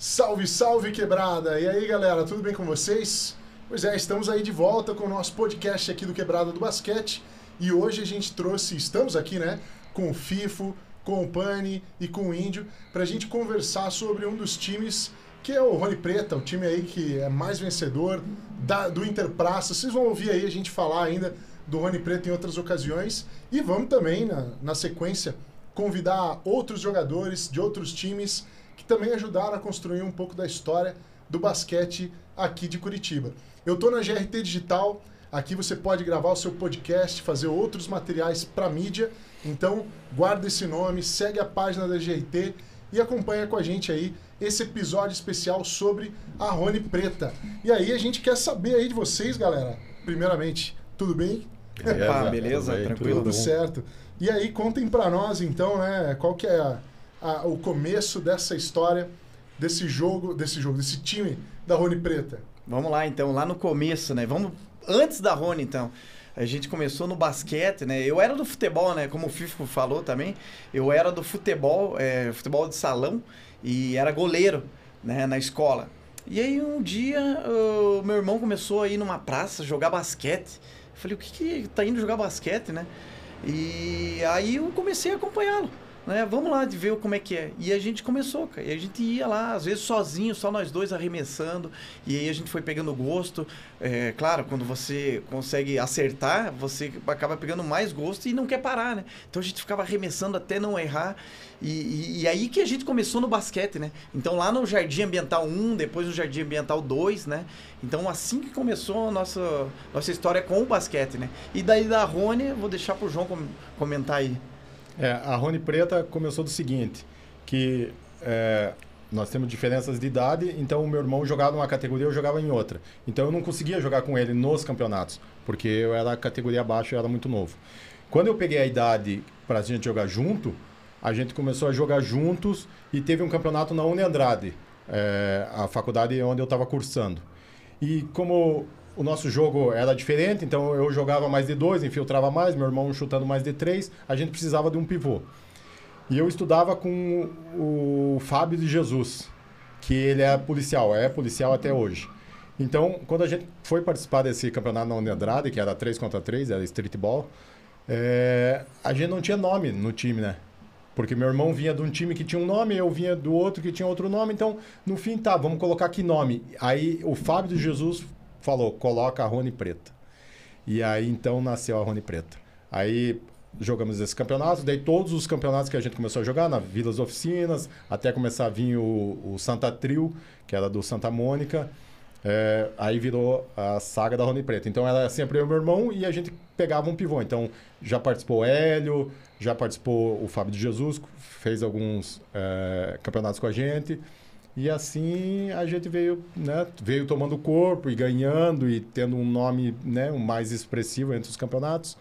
Salve, salve, quebrada! E aí, galera, tudo bem com vocês? Pois é, estamos aí de volta com o nosso podcast aqui do Quebrada do Basquete. E hoje a gente estamos aqui, né, com o Fifo, com o Pani e com o Índio, pra gente conversar sobre um dos times, que é o Rony Preta, o time aí que é mais vencedor do Interpraça. Vocês vão ouvir aí a gente falar ainda do Rony Preta em outras ocasiões. E vamos também, na sequência, convidar outros jogadores de outros times que também ajudaram a construir um pouco da história do basquete aqui de Curitiba. Eu estou na GRT Digital, aqui você pode gravar o seu podcast, fazer outros materiais para mídia, então guarda esse nome, segue a página da GRT e acompanha com a gente aí esse episódio especial sobre a Rony Preta. E aí a gente quer saber aí de vocês, galera, primeiramente, tudo bem? Beleza, tranquilo. Tudo certo. E aí contem para nós então, né, qual que é o começo dessa história, desse time da Rony Preta. Vamos lá, então, lá no começo, né? Vamos antes da Rony, então. A gente começou no basquete, né? Eu era do futebol, né? Como o Fifo falou também. Eu era do futebol, futebol de salão, e era goleiro, né, na escola. E aí um dia, o meu irmão começou a ir numa praça jogar basquete. Eu falei, o que tá indo jogar basquete, né? E aí eu comecei a acompanhá-lo. Né? Vamos lá de ver como é que é. E a gente começou, cara. E a gente ia lá, às vezes sozinho, só nós dois arremessando. E aí a gente foi pegando gosto. Claro, quando você consegue acertar, você acaba pegando mais gosto e não quer parar, né? Então a gente ficava arremessando até não errar. E aí que a gente começou no basquete, né? Então lá no Jardim Ambiental 1, depois no Jardim Ambiental 2, né? Então assim que começou a nossa história com o basquete, né? E daí da Rony, vou deixar pro João comentar aí. A Rony Preta começou do seguinte, que nós temos diferenças de idade, então o meu irmão jogava numa categoria, eu jogava em outra. Então eu não conseguia jogar com ele nos campeonatos, porque eu era categoria abaixo, eu era muito novo. Quando eu peguei a idade para a gente jogar junto, a gente começou a jogar juntos e teve um campeonato na Uni Andrade, a faculdade onde eu estava cursando. E como o nosso jogo era diferente, então eu jogava mais de 2, infiltrava mais, meu irmão chutando mais de 3, a gente precisava de um pivô. E eu estudava com o Fábio de Jesus, que ele é policial até hoje. Então, quando a gente foi participar desse campeonato na Uni Andrade, que era 3 contra 3, era streetball, a gente não tinha nome no time, né? Porque meu irmão vinha de um time que tinha um nome, eu vinha do outro que tinha outro nome, então, no fim, vamos colocar que nome? Aí o Fábio de Jesus falou, coloca a Rony Preta. E aí, então, nasceu a Rony Preta. Aí, jogamos esse campeonato, daí todos os campeonatos que a gente começou a jogar, na Vilas Oficinas, até começar a vir o Santa Trio, que era do Santa Mônica, aí virou a saga da Rony Preta. Então, era sempre eu e meu irmão, e a gente pegava um pivô. Então, já participou o Hélio, já participou o Fábio de Jesus, fez alguns campeonatos com a gente. E assim a gente veio tomando corpo e ganhando e tendo um nome, né, mais expressivo entre os campeonatos,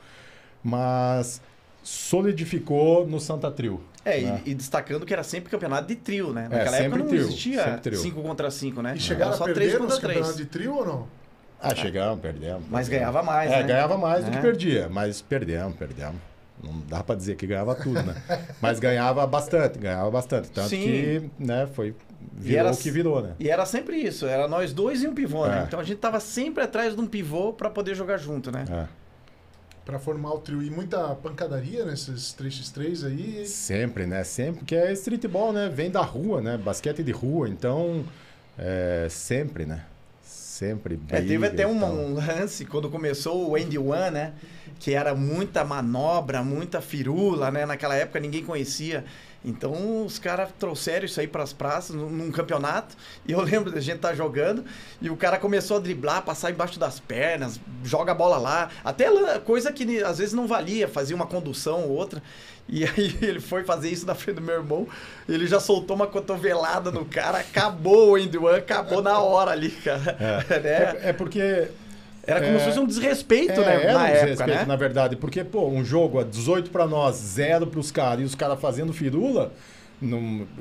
mas solidificou no Santa Trio. Né? E destacando que era sempre campeonato de trio, né? Naquela época não existia 5 contra 5, né? E chegaram a perder nos campeonatos de trio ou não? Chegamos, perdemos. Mas ganhava mais, né? Ganhava mais do que perdia, mas perdemos. Não dá para dizer que ganhava tudo, né? Mas ganhava bastante. Tanto Sim. que, né, virou o que virou, né? E era sempre isso, era nós dois e um pivô, né? Então a gente tava sempre atrás de um pivô para poder jogar junto, né? Para formar o trio. E muita pancadaria nesses 3x3 aí? Sempre, né? Sempre, porque é streetball, né? Vem da rua, né? Basquete de rua, então sempre, né? Sempre briga. Teve até um lance, quando começou o Andy One, né? Que era muita manobra, muita firula, né? Naquela época ninguém conhecia. Então os caras trouxeram isso aí para as praças num campeonato. E eu lembro da gente estar jogando e o cara começou a driblar, passar embaixo das pernas, joga a bola lá. Até coisa que às vezes não valia, fazia uma condução ou outra. E aí ele foi fazer isso na frente do meu irmão. Ele já soltou uma cotovelada no cara, acabou o Andy One, acabou na hora ali, cara. Porque era como se fosse um desrespeito, né? Era na um época, desrespeito, né? Na verdade. Porque, um jogo a 18 para nós, 0 para os caras, e os caras fazendo firula,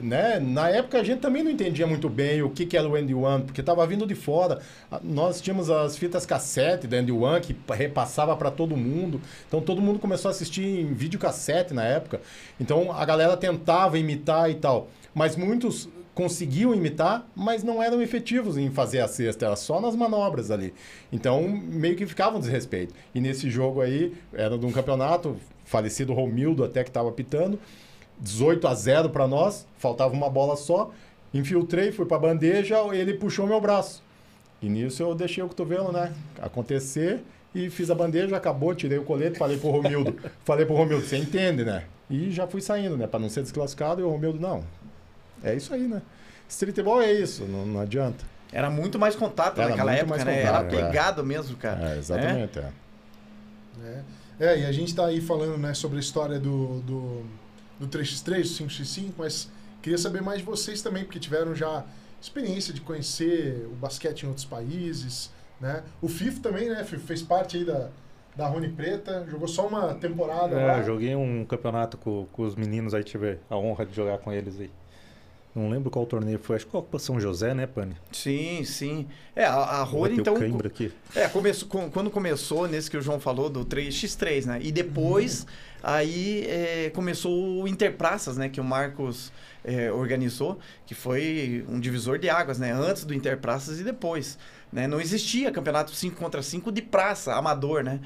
né? Na época a gente também não entendia muito bem o que era o Andy One, porque estava vindo de fora. Nós tínhamos as fitas cassete da Andy One, que repassava para todo mundo. Então todo mundo começou a assistir em videocassete na época. Então a galera tentava imitar e tal. Mas muitos conseguiam imitar, mas não eram efetivos em fazer a cesta, era só nas manobras ali. Então, meio que ficava um desrespeito. E nesse jogo aí, era de um campeonato, falecido Romildo até que estava apitando, 18-0 para nós, faltava uma bola só, infiltrei, fui para a bandeja, ele puxou meu braço. E nisso eu deixei o cotovelo, né, acontecer e fiz a bandeja, acabou, tirei o colete, falei pro Romildo, você entende, né? E já fui saindo, né, para não ser desclassificado, e o Romildo, não. É isso aí, né? Streetball é isso, não adianta. Era muito mais contato naquela época, né? Era pegado mesmo, cara. Exatamente, e a gente tá aí falando, né, sobre a história do 3x3, do 5x5, mas queria saber mais de vocês também, porque tiveram já experiência de conhecer o basquete em outros países, né? O Fifo também, né? Fez parte aí da Rony Preta, jogou só uma temporada lá. Joguei um campeonato com os meninos aí, tive a honra de jogar com eles aí. Não lembro qual torneio foi, acho que foi para São José, né, Pani? Sim, sim. A Rony, então... Aqui. Quando começou, nesse que o João falou, do 3x3, né? E depois, aí começou o Interpraças, né? Que o Marcos organizou, que foi um divisor de águas, né? Antes do Interpraças e depois, né? Não existia campeonato 5 contra 5 de praça, amador, né?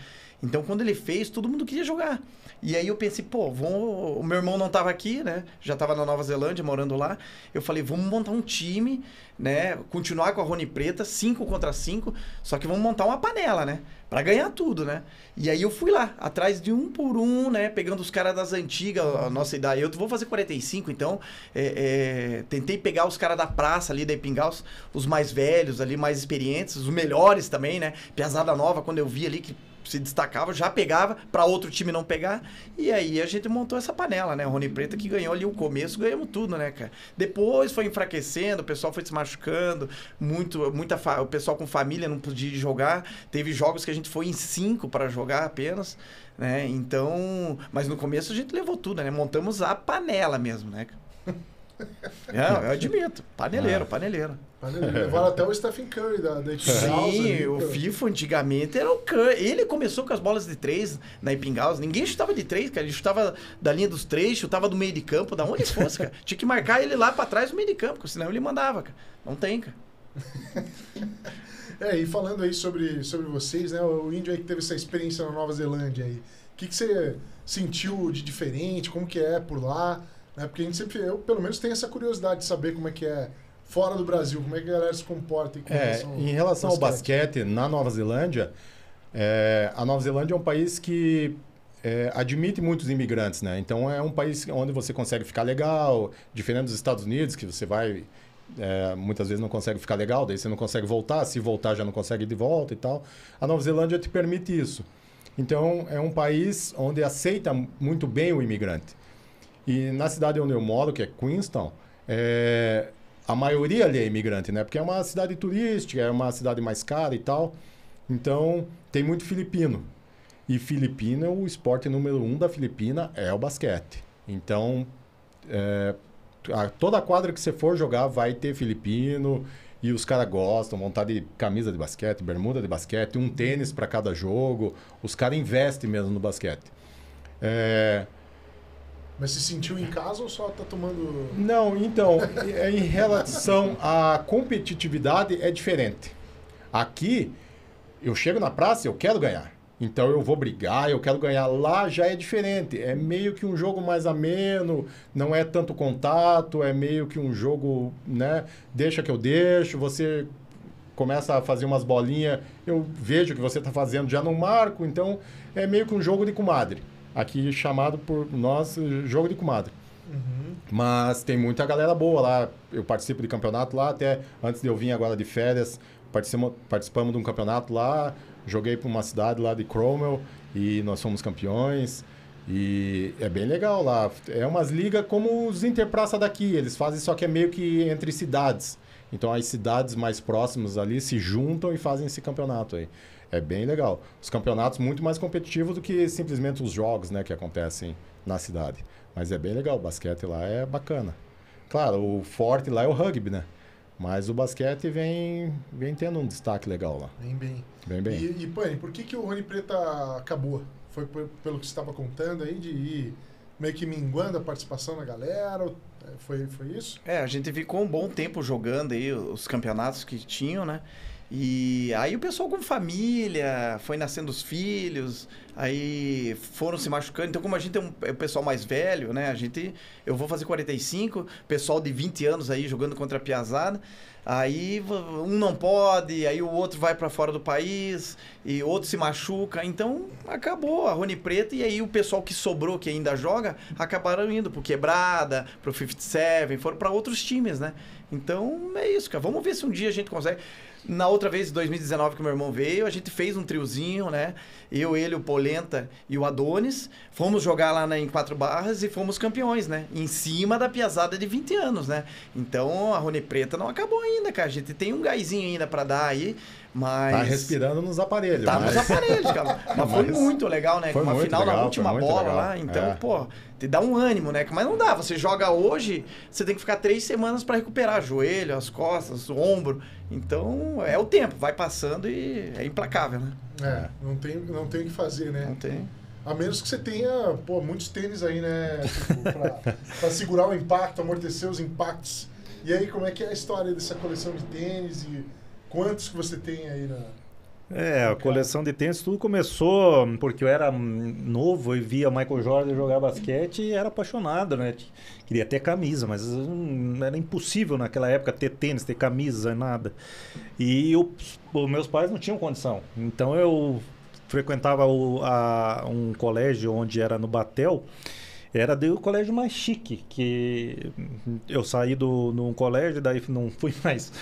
Então, quando ele fez, todo mundo queria jogar. E aí eu pensei, o meu irmão não estava aqui, né? Já estava na Nova Zelândia, morando lá. Eu falei, vamos montar um time, né? Continuar com a Rony Preta, 5 contra 5, só que vamos montar uma panela, né? Para ganhar tudo, né? E aí eu fui lá, atrás de um por um, né? Pegando os caras das antigas, a nossa idade. Eu vou fazer 45, então tentei pegar os caras da praça ali, da Ipingaus, os mais velhos ali, mais experientes, os melhores também, né? Piazada nova, quando eu vi ali que se destacava, já pegava para outro time não pegar, e aí a gente montou essa panela, né? O Rony Preta que ganhou ali o começo, ganhamos tudo, né, cara? Depois foi enfraquecendo, o pessoal foi se machucando, o pessoal com família não podia jogar, teve jogos que a gente foi em 5 para jogar apenas, né? Então, mas no começo a gente levou tudo, né? Montamos a panela mesmo, né? Eu admito, paneleiro. Levaram até o Stephen Curry da Ipingaus. Sim, o FIFA antigamente era o Curry. Ele começou com as bolas de 3 na Ipingaus. Ninguém chutava de 3, cara. Ele chutava da linha dos 3, chutava do meio de campo, da onde fosse, cara. Tinha que marcar ele lá pra trás do meio de campo, senão ele mandava, cara. Não tem, cara. E falando aí sobre vocês, né? O Índio aí que teve essa experiência na Nova Zelândia aí. O que você sentiu de diferente? Como que é por lá? Né? Porque a gente sempre, eu pelo menos tenho essa curiosidade de saber como é que é fora do Brasil, como é que a galera se comporta. Em relação ao basquete, na Nova Zelândia, a Nova Zelândia é um país que admite muitos imigrantes, né? Então é um país onde você consegue ficar legal, diferente dos Estados Unidos, que você vai, muitas vezes não consegue ficar legal, daí você não consegue voltar, se voltar já não consegue ir de volta e tal. A Nova Zelândia te permite isso. Então é um país onde aceita muito bem o imigrante. E na cidade onde eu moro, que é Queenstown, a maioria ali é imigrante, né? Porque é uma cidade turística, é uma cidade mais cara e tal. Então, tem muito filipino. E filipino, o esporte número 1 da Filipina é o basquete. Então, toda quadra que você for jogar vai ter filipino. E os caras gostam, montar de camisa de basquete, bermuda de basquete, um tênis para cada jogo. Os caras investem mesmo no basquete. Mas se sentiu em casa ou só tá tomando... Não, então, em relação à competitividade é diferente. Aqui, eu chego na praça, eu quero ganhar. Então eu vou brigar, eu quero ganhar. Lá já é diferente. É meio que um jogo mais ameno, não é tanto contato, é meio que um jogo, né? Deixa que eu deixo, você começa a fazer umas bolinhas, eu vejo o que você está fazendo, já não marco. Então é meio que um jogo de comadre. Aqui chamado por nós jogo de comadre. Mas tem muita galera boa lá. Eu participo de campeonato lá, até antes de eu vir agora de férias, participamos de um campeonato lá, joguei para uma cidade lá de Cromwell e nós fomos campeões. E é bem legal lá. É umas ligas como os Interpraça daqui, eles fazem, só que é meio que entre cidades. Então as cidades mais próximas ali se juntam e fazem esse campeonato aí. É bem legal. Os campeonatos muito mais competitivos do que simplesmente os jogos, né, que acontecem na cidade. Mas é bem legal, o basquete lá é bacana. Claro, o forte lá é o rugby, né? Mas o basquete vem tendo um destaque legal lá. Bem. E Pani, por que o Rony Preta acabou? Foi pelo que você estava contando aí, de ir meio que minguando a participação da galera? Foi isso? A gente ficou um bom tempo jogando aí os campeonatos que tinham, né? E aí o pessoal com família, foi nascendo os filhos, aí foram se machucando. Então, como a gente é o pessoal mais velho, né? Eu vou fazer 45, pessoal de 20 anos aí jogando contra a piazada. Aí um não pode, aí o outro vai para fora do país, e outro se machuca. Então, acabou a Rony Preta, e aí o pessoal que sobrou, que ainda joga, acabaram indo pro Quebrada, pro 57, foram para outros times, né? Então, é isso, cara. Vamos ver se um dia a gente consegue. Na outra vez, em 2019, que meu irmão veio, a gente fez um triozinho, né? Eu, ele, o Polenta e o Adonis. Fomos jogar lá em 4 Barras e fomos campeões, né? Em cima da piazada de 20 anos, né? Então, a Rony Preta não acabou ainda, cara. A gente tem um gásinho ainda pra dar aí, mas... Tá respirando nos aparelhos. Tá nos aparelhos, cara. Mas foi muito legal, né? Foi Uma muito final legal, na última foi muito bola legal. lá. Então, pô, te dá um ânimo, né? Mas não dá. Você joga hoje, você tem que ficar 3 semanas pra recuperar joelho, as costas, o ombro. Então, é o tempo. Vai passando e é implacável, né? Não tem o que fazer, né? Não tem. A menos que você tenha, muitos tênis aí, né? Tipo, pra segurar o impacto, amortecer os impactos. E aí, como é que é a história dessa coleção de tênis e quantos que você tem aí na... A coleção de tênis, tudo começou porque eu era novo e via Michael Jordan jogar basquete e era apaixonado, né? Queria ter camisa, mas era impossível naquela época ter tênis, ter camisa, nada. E os meus pais não tinham condição. Então eu frequentava um colégio onde era no Batel. Era o colégio mais chique, que eu saí num colégio, daí não fui mais...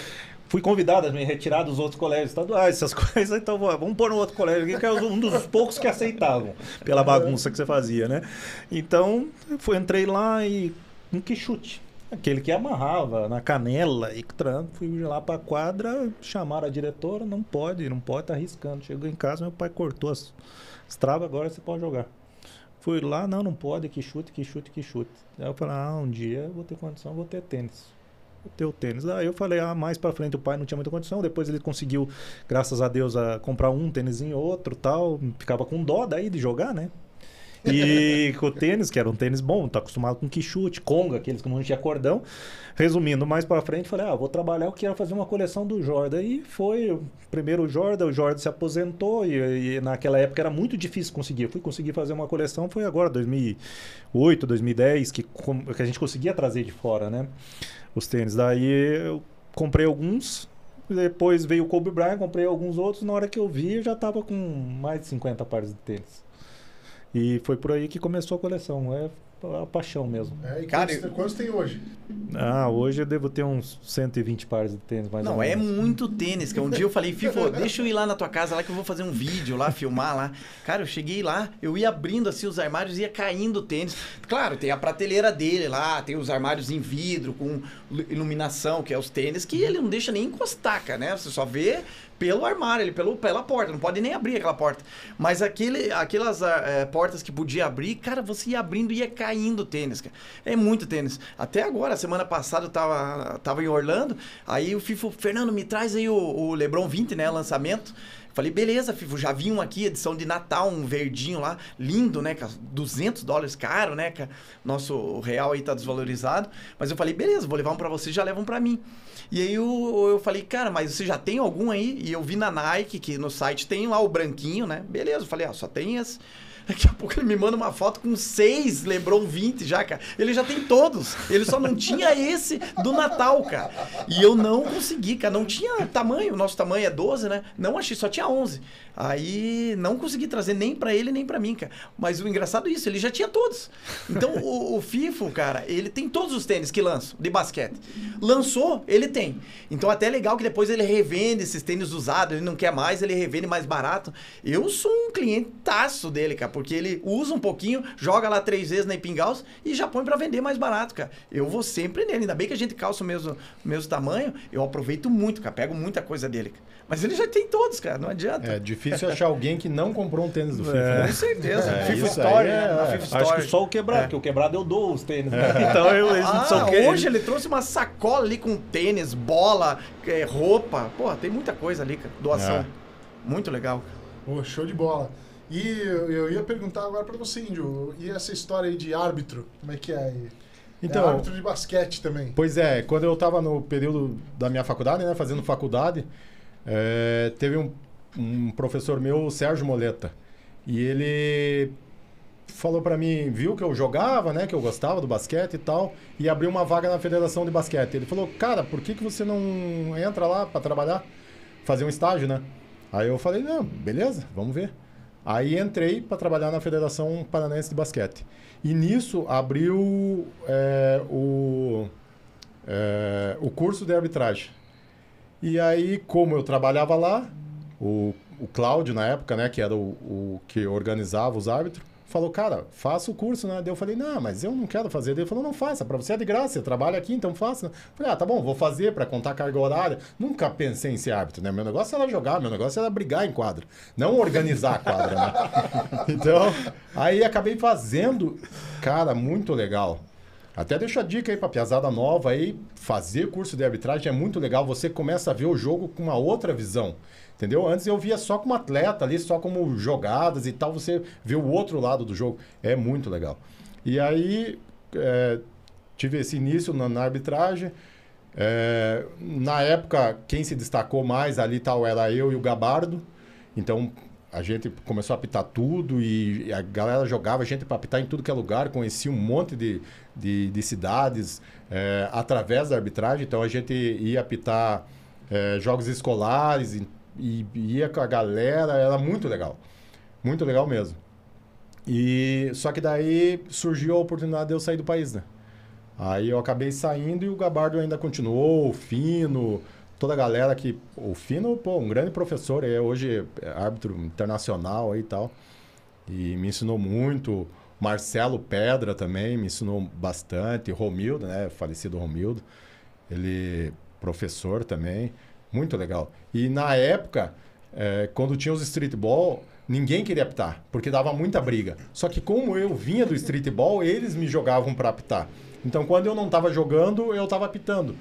Fui convidado a me retirar dos outros colégios estaduais, essas coisas, então vamos pôr no outro colégio aqui, que é um dos poucos que aceitavam, pela bagunça que você fazia, né? Então, entrei lá e um quichute, aquele que amarrava na canela, e fui lá pra quadra, chamaram a diretora, não pode, tá arriscando. Chegou em casa, meu pai cortou as travas, agora você pode jogar. Fui lá, não pode, quichute. Aí eu falei, um dia eu vou ter condição, vou ter tênis. Ter o tênis. Daí eu falei, mais pra frente o pai não tinha muita condição, depois ele conseguiu, graças a Deus, a comprar um tênisinho, outro, tal, ficava com dó daí de jogar, né? E com o tênis, que era um tênis bom, tá acostumado com quichute, conga, aqueles que não tinha cordão. Resumindo, mais pra frente, falei, vou trabalhar, eu quero fazer uma coleção do Jordan. E foi o primeiro Jordan, o Jordan se aposentou e naquela época era muito difícil conseguir. Eu fui conseguir fazer uma coleção, foi agora, 2008, 2010, que a gente conseguia trazer de fora, né? Os tênis. Daí eu comprei alguns, depois veio o Kobe Bryant, comprei alguns outros, na hora que eu vi eu já tava com mais de 50 pares de tênis. E foi por aí que começou a coleção, é a paixão mesmo. E quantos tem hoje? Hoje eu devo ter uns 120 pares de tênis, mais ou menos. Não, é muito tênis, cara. Um dia eu falei, Fifo, deixa eu ir lá na tua casa, lá que eu vou fazer um vídeo lá, filmar lá. Cara, eu cheguei lá, eu ia abrindo assim os armários, ia caindo o tênis. Claro, tem a prateleira dele lá, tem os armários em vidro, com iluminação, que é os tênis, que ele não deixa nem encostar, cara, né? Você só vê pelo armário, pela porta, não pode nem abrir aquela porta. Mas aquelas portas que podia abrir, cara, você ia abrindo e ia caindo o tênis, cara. É muito tênis. Até agora, semana passada eu tava em Orlando, aí o Fifo, Fernando, me traz aí o LeBron 20, né, lançamento. Falei, beleza, Fifo, já vi um aqui, edição de Natal, um verdinho lá, lindo, né, cara, $200, caro, né, cara, nosso real aí tá desvalorizado, mas eu falei, beleza, vou levar um pra você, já leva um pra mim. E aí eu falei, cara, mas você já tem algum aí? E eu vi na Nike, que no site tem lá o branquinho, né, beleza, eu falei, só tem esse. Daqui a pouco ele me manda uma foto com 6 LeBron 20 já, cara. Ele já tem todos. Ele só não tinha esse do Natal, cara. E eu não consegui, cara. Não tinha tamanho. O nosso tamanho é 12, né? Não achei, só tinha 11. Aí não consegui trazer nem pra ele, nem pra mim, cara. Mas o engraçado é isso, ele já tinha todos. Então o Fifo, cara, ele tem todos os tênis que lançam de basquete. Lançou, ele tem. Então até é legal que depois ele revende esses tênis usados. Ele não quer mais, ele revende mais barato. Eu sou um clientaço dele, cara. Porque ele usa um pouquinho, joga lá 3 vezes na Ipingaus e já põe pra vender mais barato, cara. Eu vou sempre nele. Ainda bem que a gente calça o mesmo tamanho. Eu aproveito muito, cara. Pego muita coisa dele, cara. Mas ele já tem todos, cara. Não adianta. É difícil achar alguém que não comprou um tênis do FIFA. Né? Com certeza. FIFA isso Story, aí né? FIFA Story. Acho que só o Quebrado, porque o Quebrado eu dou os tênis. Né? Então eles não são hoje ele trouxe uma sacola ali com tênis, bola, roupa. Pô, tem muita coisa ali, cara. Doação. Muito legal, cara. Pô, show de bola. E eu ia perguntar agora para você, Índio, e essa história aí de árbitro, como é que é? Então, é árbitro de basquete também. Pois é, quando eu estava no período da minha faculdade, né, fazendo faculdade, teve um professor meu, o Sérgio Moleta, e ele falou para mim, viu que eu jogava, né, que eu gostava do basquete e tal, e abriu uma vaga na Federação de Basquete. Ele falou, cara, por que você não entra lá para trabalhar, fazer um estágio, né? Aí eu falei, não, beleza, vamos ver. Aí entrei para trabalhar na Federação Paranaense de Basquete. E nisso abriu o curso de arbitragem. E aí, como eu trabalhava lá, o Cláudio, na época, né, que era o que organizava os árbitros, falou, cara, faça o curso, né? Daí eu falei, não, mas eu não quero fazer. Daí ele falou, não faça, para você é de graça, você trabalha aqui, então faça. Eu falei, tá bom, vou fazer para contar carga horária. Nunca pensei em ser árbitro, né? Meu negócio era jogar, meu negócio era brigar em quadra, não organizar a quadra, né? Então, aí acabei fazendo, cara, muito legal. Até deixo a dica aí pra piazada nova aí, fazer curso de arbitragem é muito legal, você começa a ver o jogo com uma outra visão. Entendeu? Antes eu via só como atleta ali, só como jogadas e tal, você vê o outro lado do jogo. É muito legal. E aí, tive esse início na arbitragem. Na época, quem se destacou mais ali tal era eu e o Gabardo. Então, a gente começou a apitar tudo e a galera jogava a gente para apitar em tudo que é lugar, conhecia um monte de cidades através da arbitragem. Então, a gente ia apitar jogos escolares e ia com a galera, era muito legal mesmo. E só que daí surgiu a oportunidade de eu sair do país, né? Aí eu acabei saindo e o Gabardo ainda continuou, o Fino, toda a galera que... O Fino, pô, um grande professor, hoje é árbitro internacional aí e tal, e me ensinou muito. Marcelo Pedra também me ensinou bastante, Romildo, né? Falecido Romildo, ele professor também. Muito legal. E na época, quando tinha os streetball, ninguém queria apitar, porque dava muita briga. Só que como eu vinha do streetball, eles me jogavam para apitar. Então, quando eu não estava jogando, eu estava apitando.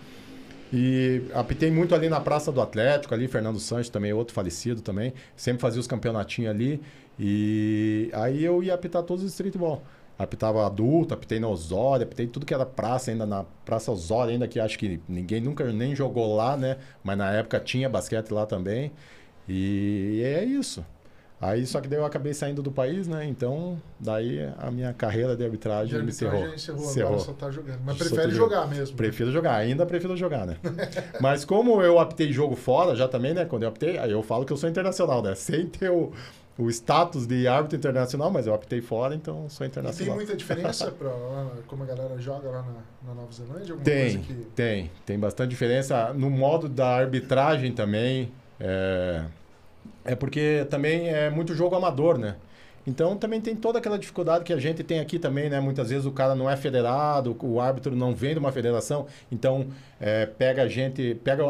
E apitei muito ali na Praça do Atlético, ali, Fernando Sanches também, outro falecido também. Sempre fazia os campeonatinhos ali. E aí eu ia apitar todos os streetball. Apitava adulto, apitei na Osório, apitei tudo que era praça, ainda na Praça Osório, ainda que acho que ninguém nunca nem jogou lá, né? Mas na época tinha basquete lá também. E é isso. Aí só que daí eu acabei saindo do país, né? Então, daí a minha carreira de arbitragem encerrou. Agora só tá jogando. Mas prefere jogar mesmo. Prefiro jogar, ainda prefiro jogar, né? Mas como eu apitei jogo fora já também, né? Quando eu apitei, aí eu falo que eu sou internacional, né? Sem ter o status de árbitro internacional, mas eu apitei fora, então sou internacional. E tem muita diferença para como a galera joga lá na Nova Zelândia? Tem bastante diferença no modo da arbitragem também. Porque também é muito jogo amador, né? Então também tem toda aquela dificuldade que a gente tem aqui também, né? Muitas vezes o cara não é federado, o árbitro não vem de uma federação, então pega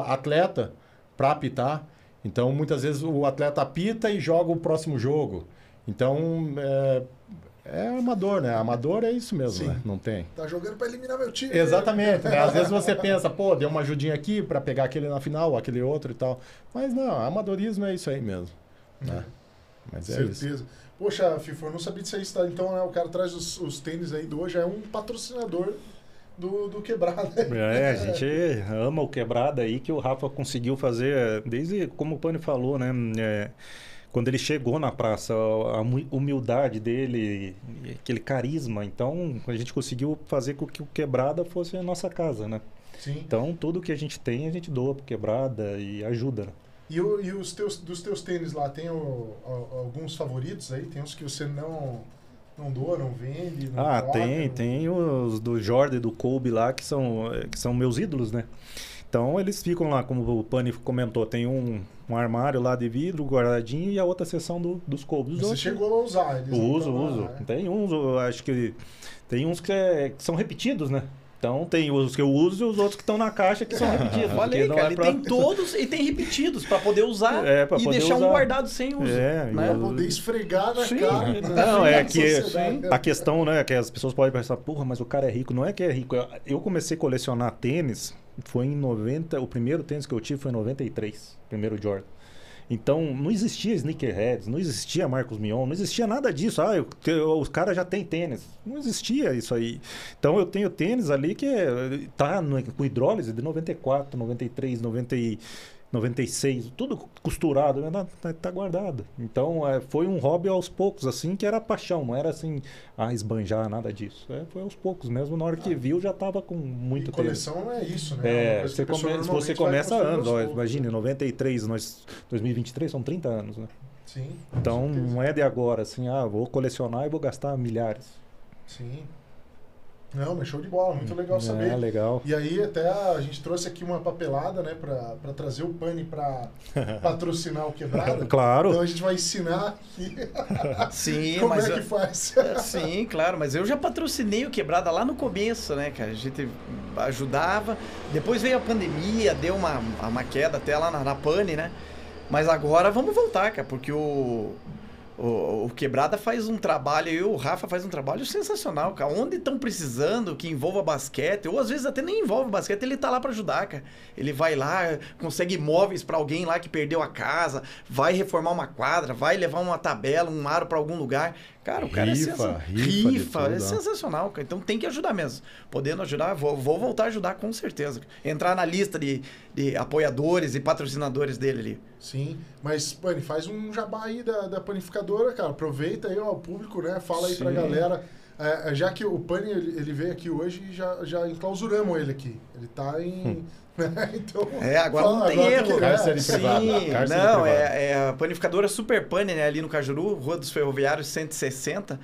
atleta para apitar. Então, muitas vezes o atleta apita e joga o próximo jogo. Então, é amador, né? Amador é isso mesmo, né? Não tem. Tá jogando para eliminar meu time. Exatamente, né? Às vezes você pensa, pô, deu uma ajudinha aqui para pegar aquele na final, aquele outro e tal. Mas não, amadorismo é isso aí mesmo. Né? Mas é certeza. Isso. Poxa, Fifo, eu não sabia disso aí. Então, né, o cara traz os tênis aí do hoje, é um patrocinador do Quebrada. A gente ama o Quebrada aí, que o Rafa conseguiu fazer, desde como o Pani falou, né? Quando ele chegou na praça, a humildade dele, aquele carisma, então a gente conseguiu fazer com que o Quebrada fosse a nossa casa, né? Sim. Então tudo que a gente tem, a gente doa pro Quebrada e ajuda. E dos teus tênis lá, tem alguns favoritos aí? Tem uns que você não doa, não vende? Não troca, tem os do Jordan e do Kobe lá, que são meus ídolos, né? Então eles ficam lá, como o Pani comentou, tem um armário lá de vidro guardadinho e a outra seção dos Kobe. Você chegou a usar eles? Uso. Tem uns, acho que tem uns que são repetidos, né? Então tem os que eu uso e os outros que estão na caixa que são repetidos. Falei, cara, ele tem todos e tem repetidos para poder usar pra e poder deixar usar. Um guardado sem uso. Pra poder esfregar na cara. Não, a questão, né, que as pessoas podem pensar, porra, mas o cara é rico. Não é que é rico. Eu comecei a colecionar tênis, foi em 90, o primeiro tênis que eu tive foi em 93, primeiro Jordan. Então, não existia sneakerheads, não existia Marcos Mion, não existia nada disso. Os caras já têm tênis. Não existia isso aí. Então, eu tenho tênis ali que tá com hidrólise de 94, 93, 96, tudo costurado, tá guardado. Então, foi um hobby aos poucos, assim, que era paixão, não era assim, esbanjar, nada disso. Foi aos poucos mesmo, na hora que viu, já tava com muito tempo. Coleção é isso, né? Você começa anos, imagine, 93, 2023, são 30 anos, né? Sim. Então, não é de agora, assim, vou colecionar e vou gastar milhares. Sim. Não, mas show de bola, muito legal saber. Legal. E aí até a gente trouxe aqui uma papelada, né, pra trazer o Pani pra patrocinar o Quebrada. Claro. Então a gente vai ensinar aqui Sim, como mas é que faz. Sim, claro, mas eu já patrocinei o Quebrada lá no começo, né, cara? A gente ajudava, depois veio a pandemia, deu uma queda até lá na Pani, né? Mas agora vamos voltar, cara, porque o Quebrada faz um trabalho, e o Rafa faz um trabalho sensacional, cara. Onde estão precisando que envolva basquete, ou às vezes até nem envolve basquete, ele tá lá pra ajudar, cara. Ele vai lá, consegue imóveis pra alguém lá que perdeu a casa, vai reformar uma quadra, vai levar uma tabela, um aro pra algum lugar. Cara, o cara é sensacional, cara. Então tem que ajudar mesmo. Podendo ajudar, vou voltar a ajudar com certeza. Entrar na lista de apoiadores e patrocinadores dele ali. Sim, mas, Pani, faz um jabá aí da panificadora, cara. Aproveita aí, ó, o público, né? Fala aí pra galera. Já que o Pani, ele veio aqui hoje e já enclausuramos ele aqui. Ele tá em... Então, agora não tem erro. Cárcere privado. Não, é a panificadora Super Pani, né? Ali no Cajuru, Rua dos Ferroviários 160.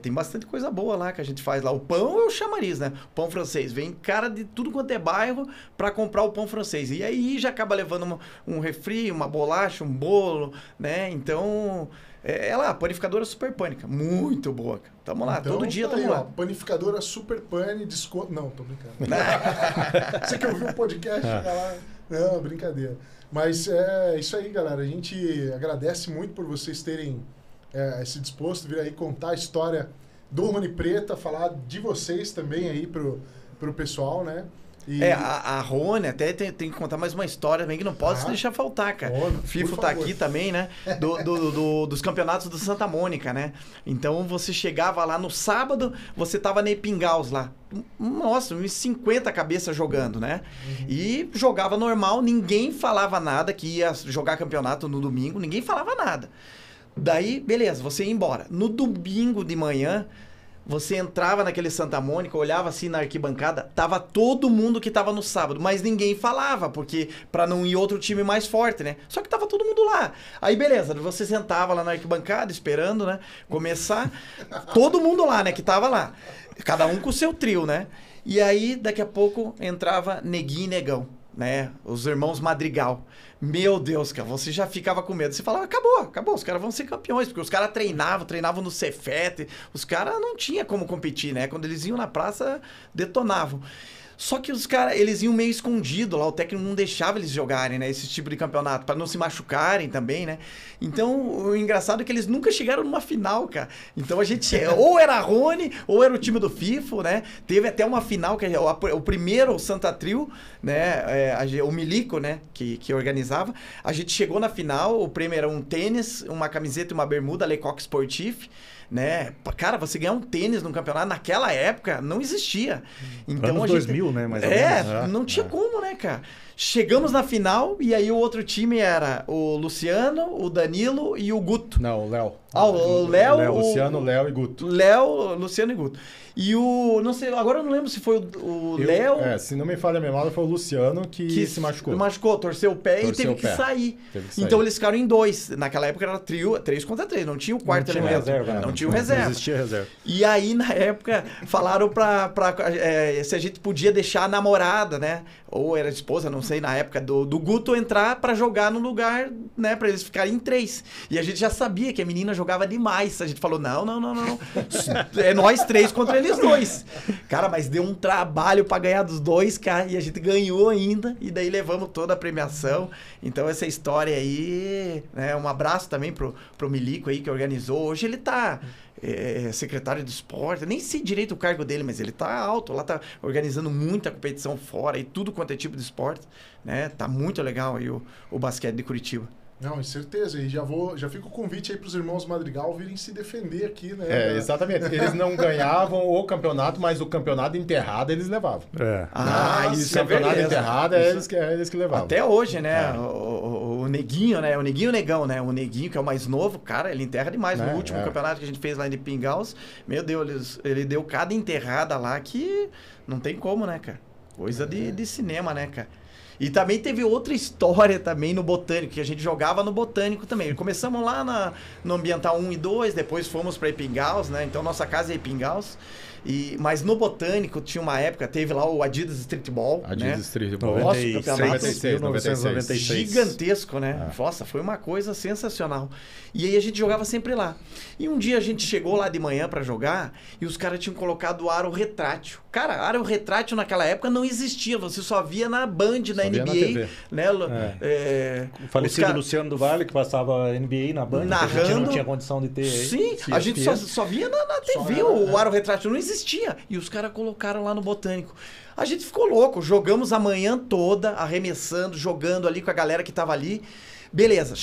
Tem bastante coisa boa lá que a gente faz lá. O pão é o chamariz, né? O pão francês. Vem cara de tudo quanto é bairro para comprar o pão francês. E aí já acaba levando um refri, uma bolacha, um bolo, né? Então... a panificadora Super Pânica. Muito boa, cara. Tamo lá, então, todo dia tamo lá. Panificadora Super Pane, desconto... Não, tô brincando. Você que ouviu o podcast, chega lá. Não, brincadeira. Mas é isso aí, galera. A gente agradece muito por vocês terem se disposto a vir aí contar a história do Rony Preta, falar de vocês também aí pro pessoal, né? A Rony, até tem que contar mais uma história também que não posso deixar faltar, cara. O Fifo tá aqui também, né? Dos campeonatos do Santa Mônica, né? Então você chegava lá no sábado, você tava na Epingaus lá. Nossa, uns 50 cabeças jogando, né? Uhum. E jogava normal, ninguém falava nada que ia jogar campeonato no domingo, ninguém falava nada. Daí, beleza, você ia embora. No domingo de manhã, você entrava naquele Santa Mônica, olhava assim na arquibancada, tava todo mundo que tava no sábado, mas ninguém falava, porque pra não ir outro time mais forte, né? Só que tava todo mundo lá. Aí beleza, você sentava lá na arquibancada, esperando, né? Começar, todo mundo lá, né? Que tava lá. Cada um com o seu trio, né? E aí, daqui a pouco, entrava Neguinho e Negão, né? Os irmãos Madrigal. Meu Deus, cara, você já ficava com medo. Você falava, acabou, os caras vão ser campeões, porque os caras treinavam no Cefete, os caras não tinha como competir, né? Quando eles iam na praça, detonavam. Só que os caras, eles iam meio escondido lá, o técnico não deixava eles jogarem, né, esse tipo de campeonato, para não se machucarem também, né? Então, o engraçado é que eles nunca chegaram numa final, cara. Então a gente, ou era a Rony, ou era o time do FIFO, né? Teve até uma final, que o primeiro Santa Trio, né, o Milico, né, que organizava. A gente chegou na final, o prêmio era um tênis, uma camiseta e uma bermuda, Lecoq Sportif, né? Cara, você ganhar um tênis num campeonato naquela época não existia. Então anos 2000, né? Mais ou menos. Não tinha como, né, cara? Chegamos na final e aí o outro time era o Luciano, o Danilo e o Guto. Não, o Léo. O Léo. Luciano, Léo e Guto. Léo, Luciano e Guto. E não sei, agora eu não lembro se foi o Léo... se não me falha a memória, foi o Luciano que se machucou. Torceu o pé e teve que sair. Então eles ficaram em 2. Naquela época era trio, 3 contra 3, não tinha o quarto elemento. Não tinha o reserva. Não existia reserva. E aí, na época, falaram se a gente podia deixar a namorada, né? Ou era a esposa, não sei, na época, do Guto entrar pra jogar no lugar, né? Pra eles ficarem em 3. E a gente já sabia que a menina jogava demais. A gente falou, não. É nós 3 contra eles 2. Cara, mas deu um trabalho pra ganhar dos 2, cara. E a gente ganhou ainda. E daí levamos toda a premiação. Então essa história aí, né? Um abraço também pro Milico aí, que organizou. Hoje ele tá... secretário de esporte, nem sei direito o cargo dele, mas ele tá alto, lá tá organizando muita competição fora e tudo quanto é tipo de esporte, né? Tá muito legal aí o basquete de Curitiba. Não, com certeza. E já fica o convite aí para os irmãos Madrigal virem se defender aqui, né? Exatamente. Eles não ganhavam o campeonato, mas o campeonato enterrado eles levavam. Isso o campeonato enterrado é eles que levavam. Até hoje, né? O Neguinho, né? O Neguinho e o Negão, né? O Neguinho, que é o mais novo, cara, ele enterra demais. No último campeonato que a gente fez lá em Pingaus, meu Deus, ele deu cada enterrada lá que não tem como, né, cara? Coisa de cinema, né, cara? E também teve outra história também no Botânico, que a gente jogava no Botânico também. Começamos lá no Ambiental 1 e 2, depois fomos para Ipingaus, né? Então nossa casa é Ipingaus. Mas no Botânico tinha uma época, teve lá o Adidas Streetball. Adidas né? Streetball. Nossa, campeonato 96. Gigantesco, né? Nossa, foi uma coisa sensacional. E aí a gente jogava sempre lá. E um dia a gente chegou lá de manhã para jogar e os caras tinham colocado o aro retrátil. Cara, aro retrátil naquela época não existia. Você só via na Band, na NBA. Né? O falecido Luciano do Vale, que passava NBA na Band, narrando. A gente não tinha condição de ter. Sim, a gente só via na TV o aro retrátil. Não existia. E os caras colocaram lá no Botânico. A gente ficou louco. Jogamos a manhã toda, arremessando, jogando ali com a galera que tava ali. Beleza,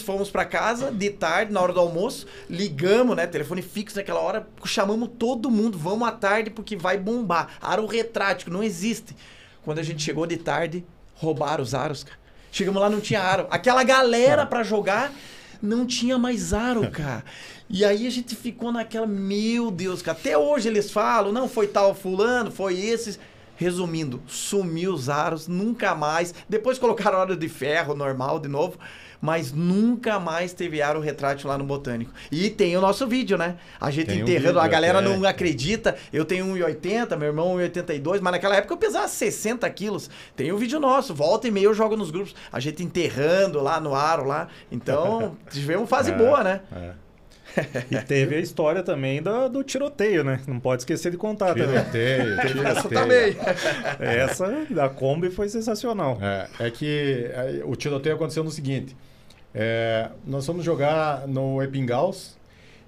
fomos pra casa de tarde, na hora do almoço, ligamos, né, telefone fixo naquela hora, chamamos todo mundo, vamos à tarde porque vai bombar. Aro retrátil, não existe. Quando a gente chegou de tarde, roubaram os aros, cara. Chegamos lá, não tinha aro. Aquela galera pra jogar, não tinha mais aro, cara. E aí a gente ficou naquela, meu Deus, cara. Até hoje eles falam, não, foi tal fulano, foi esses... Resumindo, sumiu os aros, nunca mais. Depois colocaram aro de ferro normal de novo, mas nunca mais teve aro retrátil lá no Botânico. E tem o nosso vídeo, né? A gente enterrando, a galera não acredita. Eu tenho 1,80, meu irmão 1,82, mas naquela época eu pesava 60 quilos. Tem o vídeo nosso, volta e meia eu jogo nos grupos. A gente enterrando lá no aro lá. Então, tivemos fase boa, né? E teve a história também do tiroteio, né? Não pode esquecer de contar tiroteio. Essa também. Essa da Kombi foi sensacional. É que o tiroteio aconteceu no seguinte. Nós fomos jogar no Epingaus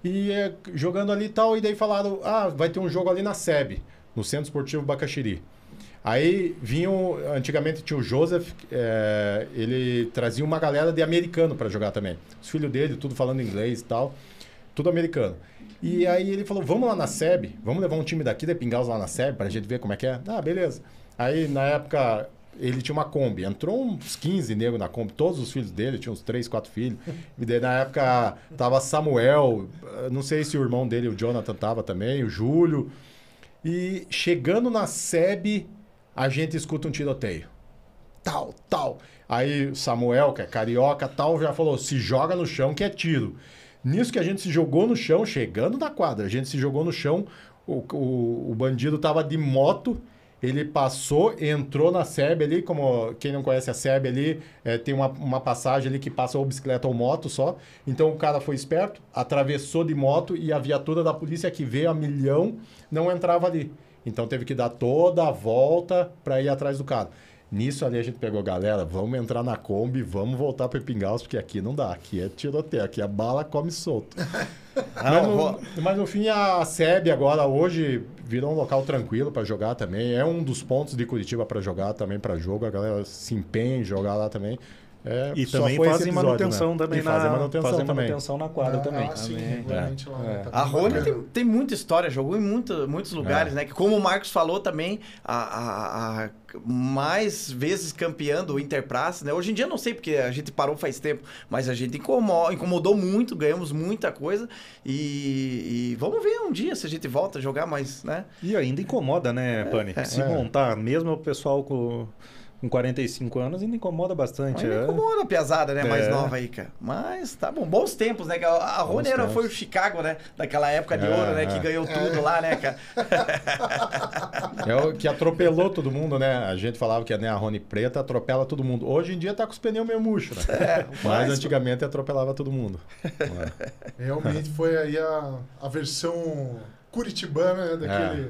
e jogando ali e tal, e daí falaram, vai ter um jogo ali na SEB, no Centro Esportivo Bacaxiri. Aí antigamente tinha o Joseph, ele trazia uma galera de americano para jogar também. Os filhos dele, tudo falando inglês e tal. Tudo americano. E aí ele falou, vamos lá na SEB, vamos levar um time daqui da Pingaus lá na SEB pra gente ver como é que é. Beleza. Aí na época ele tinha uma Kombi, entrou uns 15 negros na Kombi, todos os filhos dele, tinha uns 3, 4 filhos. E daí na época tava Samuel, não sei se o irmão dele, o Jonathan, tava também, o Júlio. E chegando na SEB, a gente escuta um tiroteio. Tal. Aí o Samuel, que é carioca, já falou, se joga no chão que é tiro. Nisso que a gente se jogou no chão, chegando na quadra, a gente se jogou no chão, o bandido tava de moto, ele passou, entrou na SEB ali, como quem não conhece a SEB ali, tem uma passagem ali que passa ou bicicleta ou moto só. Então o cara foi esperto, atravessou de moto e a viatura da polícia que veio a milhão não entrava ali. Então teve que dar toda a volta para ir atrás do cara. Nisso ali a gente pegou, galera, vamos entrar na Kombi, vamos voltar para Ipingaus, porque aqui não dá, aqui é tiroteio, aqui a bala come solto. Mas no fim a SEB agora hoje virou um local tranquilo para jogar também, é um dos pontos de Curitiba para jogar também, para jogo, a galera se empenha em jogar lá também. E também fazem manutenção, né? Também fazem manutenção na quadra também. Sim, regularmente lá. A Rony tem muita história, jogou em muitos lugares, né? Que como o Marcos falou também, a mais vezes campeã do Interpraça, né? Hoje em dia não sei porque a gente parou faz tempo, mas a gente incomodou muito, ganhamos muita coisa e vamos ver um dia se a gente volta a jogar mais, né? E ainda incomoda, né, Pani? Se montar, mesmo o pessoal com 45 anos ainda incomoda bastante. Ainda incomoda a piazada, né? Mais nova aí, cara. Mas tá bom. Bons tempos, né? A Rony foi o Chicago, né? Daquela época de ouro, né? Que ganhou tudo lá, né, cara? O que atropelou todo mundo, né? A gente falava que a Rony Preta atropela todo mundo. Hoje em dia tá com os pneus meio murchos, né? Mas antigamente atropelava todo mundo. Realmente foi aí a versão curitibana, né?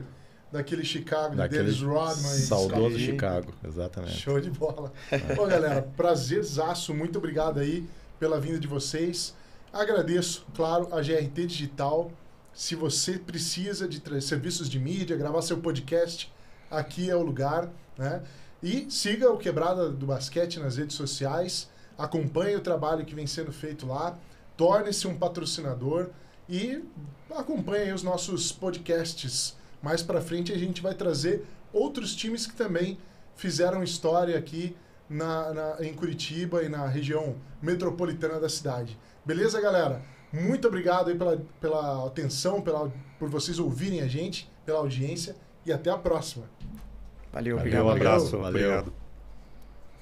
Daquele Chicago, Dennis Rodman. Saudoso Chicago, exatamente. Show de bola. Bom, galera, prazerzaço. Muito obrigado aí pela vinda de vocês. Agradeço, claro, a GRT Digital. Se você precisa de serviços de mídia, gravar seu podcast, aqui é o lugar, né? E siga o Quebrada do Basquete nas redes sociais. acompanhe o trabalho que vem sendo feito lá, torne-se um patrocinador e acompanhe aí os nossos podcasts. Mais para frente a gente vai trazer outros times que também fizeram história aqui em Curitiba e na região metropolitana da cidade. Beleza, galera? Muito obrigado aí pela atenção, por vocês ouvirem a gente, pela audiência e até a próxima. Valeu, Um abraço. Valeu. Obrigado.